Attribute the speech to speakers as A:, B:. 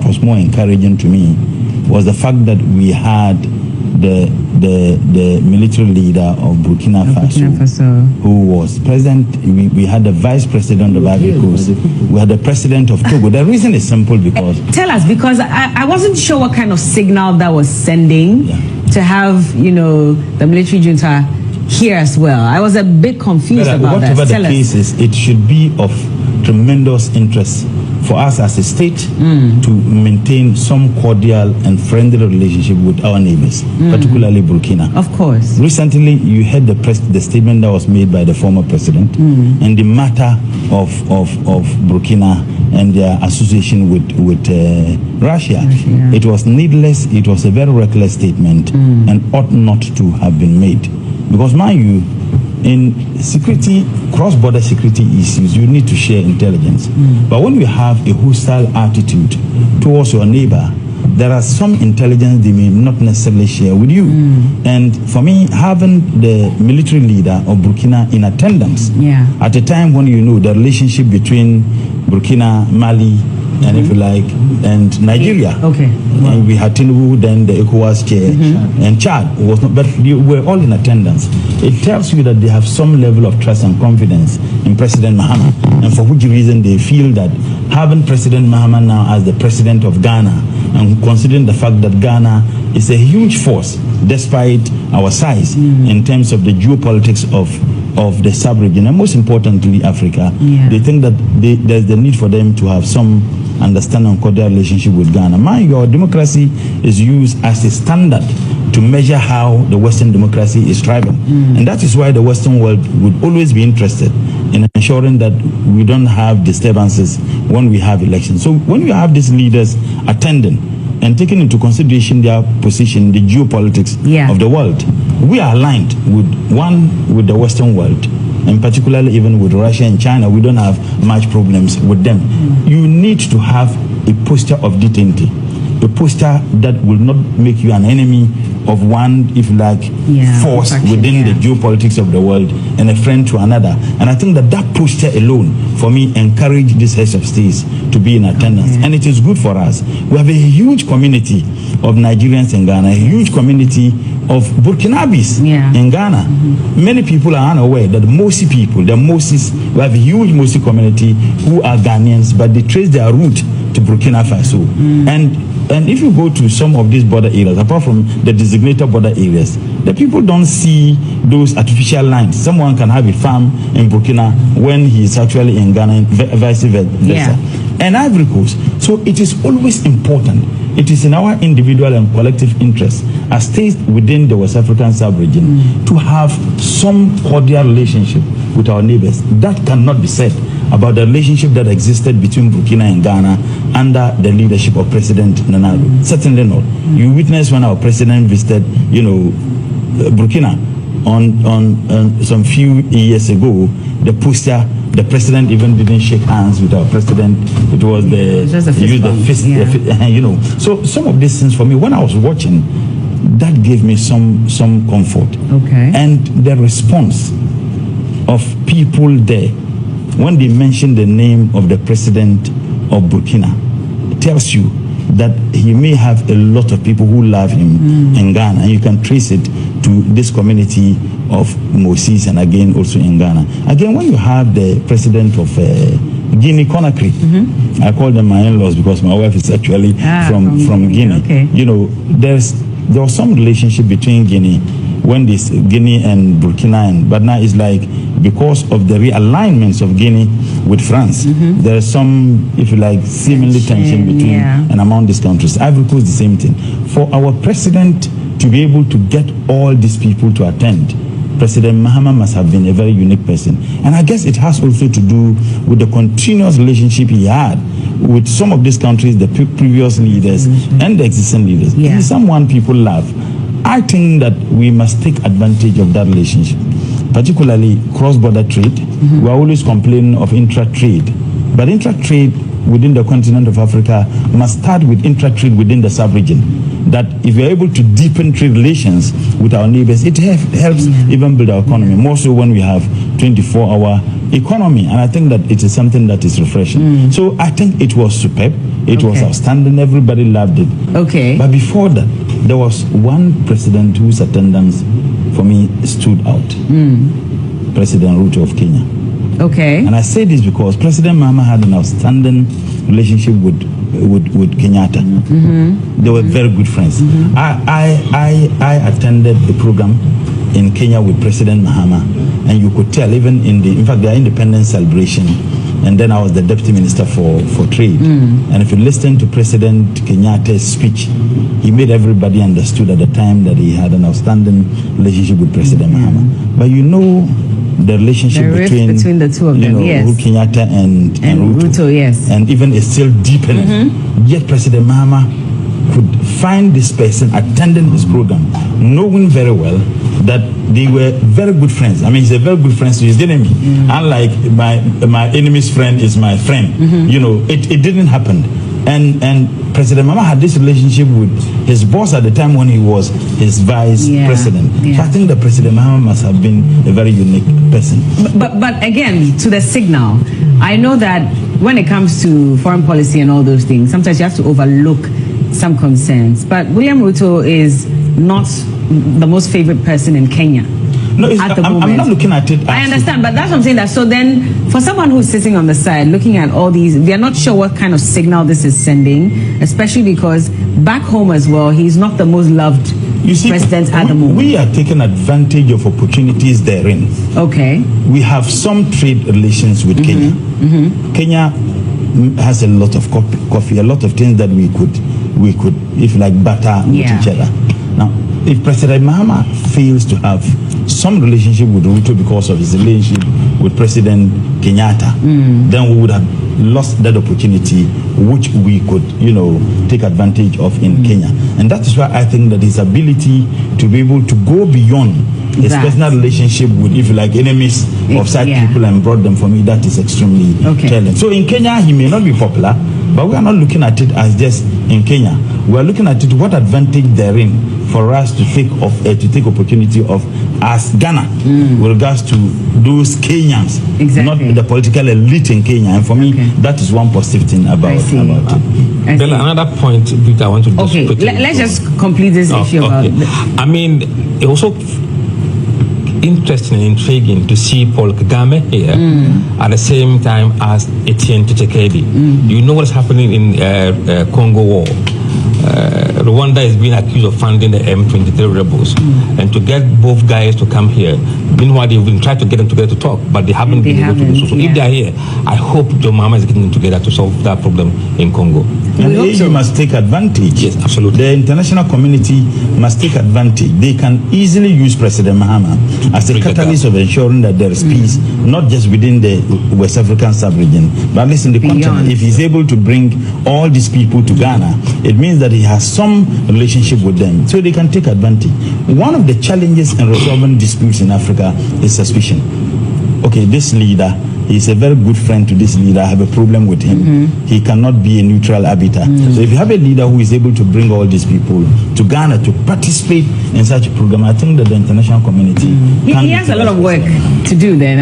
A: what was more encouraging to me was the fact that we had the military leader of Burkina Faso, who was president. We had the vice president of Ivory Coast. We had the president of Togo. The reason is simple because...
B: Tell us, because I wasn't sure what kind of signal that was sending to have, the military junta here as well. I was a bit confused about that.
A: Whatever the case is, it should be of tremendous interest for us as a state to maintain some cordial and friendly relationship with our neighbors, particularly Burkina.
B: Of course. Recently,
A: you heard the statement that was made by the former president and the matter of Burkina and their association with Russia. It was needless. It was a very reckless statement and ought not to have been made. Because, mind you, in security, cross-border security issues, you need to share intelligence. But when you have a hostile attitude towards your neighbor, there are some intelligence they may not necessarily share with you. And for me, having the military leader of Burkina in attendance at a time when the relationship between Burkina, Mali, and if you like, and Nigeria. And we had Tinubu, then the ECOWAS chair, and Chad was not, but we were all in attendance. It tells you that they have some level of trust and confidence in President Mahama, and for which reason they feel that having President Mahama now as the president of Ghana, and considering the fact that Ghana is a huge force, despite our size, in terms of the geopolitics of the sub-region, and most importantly, Africa, they think that there's the need for them to have some understanding and cordial relationship with Ghana. Your democracy is used as a standard to measure how the Western democracy is thriving. And that is why the Western world would always be interested in ensuring that we don't have disturbances when we have elections. So when you have these leaders attending and taking into consideration their position, the geopolitics of the world, we are aligned with the Western world, and particularly even with Russia and China. We don't have much problems with them. You need to have a posture of detente, a posture that will not make you an enemy of one, if you like, force within the geopolitics of the world and a friend to another. And I think that posture alone, for me, encourage these heads of states to be in attendance. And it is good for us. We have a huge community of Nigerians in Ghana, a huge community of Burkinabes in Ghana. Many people are unaware that Mosi people, the Mosis, we have a huge Mosi community who are Ghanaians, but they trace their root to Burkina Faso. And if you go to some of these border areas, apart from the designated border areas, the people don't see those artificial lines. Someone can have a farm in Burkina when he is actually in Ghana, and vice versa. And Ivory Coast. So it is always important. It is in our individual and collective interest as states within the West African sub-region to have some cordial relationship with our neighbors. That cannot be said about the relationship that existed between Burkina and Ghana under the leadership of President Nana. Certainly not. You witnessed when our president visited, Burkina on some few years ago, the posture. The president even didn't shake hands with our president. It was the fist. So some of these things for me, when I was watching, that gave me some comfort. And the response of people there when they mention the name of the president of Burkina, it tells you that he may have a lot of people who love him in Ghana, and you can trace it to this community of Mosis, and again also in Ghana. Again, when you have the president of Guinea Conakry, I call them my in-laws because my wife is actually from Guinea. There was some relationship between Guinea and Burkina, but now it's like because of the realignments of Guinea with France, there is some, if you like, seemingly tension between and among these countries. Ivory Coast, the same thing. For our president to be able to get all these people to attend, President Mahama must have been a very unique person. And I guess it has also to do with the continuous relationship he had with some of these countries, the previous leaders and the existing leaders. He is someone people love. I think that we must take advantage of that relationship, particularly cross-border trade. We are always complaining of intra-trade, but intra-trade within the continent of Africa must start with intra-trade within the sub-region. That if we are able to deepen trade relations with our neighbors, it helps even build our economy, more so when we have 24-hour economy. And I think that it is something that is refreshing. So I think it was superb. It was outstanding. Everybody loved it.
B: Okay.
A: But before that, there was one president whose attendance for me stood out. President Ruto of Kenya.
B: Okay.
A: And I say this because President Mahama had an outstanding relationship with Kenyatta. They were very good friends. I attended the program in Kenya with President Mahama, and you could tell even in fact their independence celebration, and then I was the deputy minister for trade. And if you listen to President Kenyatta's speech, he made everybody understood at the time that he had an outstanding relationship with President Mahama. But you know the relationship
B: between the two of them, yes.
A: Uhuru Kenyatta and
B: Ruto, yes.
A: And even it's still deepening. Yet President Mahama could find this person attending his program, knowing very well that they were very good friends. I mean, he's a very good friend to his enemy. Unlike my enemy's friend is my friend. You know, it didn't happen. And President Mahama had this relationship with his boss at the time when he was his vice president. So I think that President Mahama must have been a very unique person.
B: But again, to the signal, I know that when it comes to foreign policy and all those things, sometimes you have to overlook some concerns. But William Ruto is not the most favorite person in Kenya.
A: No, I'm not looking at it.
B: I understand, but that's what I'm saying. That so then, for someone who's sitting on the side looking at all these, they're not sure what kind of signal this is sending, especially because back home as well, he's not the most loved president at the moment.
A: We are taking advantage of opportunities therein.
B: Okay.
A: We have some trade relations with Kenya. Kenya has a lot of coffee, a lot of things that we could, if like butter with each other. Now, if President Mahama fails to have some relationship with Ruto because of his relationship with President Kenyatta, then we would have lost that opportunity which we could, take advantage of in Kenya. And that is why I think that his ability to be able to go beyond his personal relationship with, if you like, enemies of such people and brought them for me, that is extremely telling. So in Kenya, he may not be popular, but we are not looking at it as just in Kenya. We are looking at it, what advantage therein for us to take opportunity of as Ghana with regards to those Kenyans, not the political elite in Kenya. And for me, that is one positive thing about it.
C: Then another point which I want to
B: discuss. Let's just complete this issue about
C: I mean, it also interesting and intriguing to see Paul Kagame here at the same time as Etienne Tshisekedi. You know what's happening in Congo War. Rwanda is being accused of funding the M23 rebels, and to get both guys to come here. Meanwhile, they've been trying to get them together to talk, but they haven't been able to do so. So if they are here, I hope John Mahama is getting them together to solve that problem in Congo.
A: And the EU must take advantage.
C: Yes, absolutely.
A: The international community must take advantage. They can easily use President Mahama as a catalyst of ensuring that there is peace, not just within the West African sub-region, but at least in the continent. If he's able to bring all these people to Ghana, it means that he has some relationship with them, so they can take advantage. One of the challenges in resolving disputes in Africa is suspicion. Okay, this leader, he's a very good friend to this leader. I have a problem with him. He cannot be a neutral arbiter. So if you have a leader who is able to bring all these people to Ghana to participate in such a program, I think that the international community
B: he has a lot of work to do then.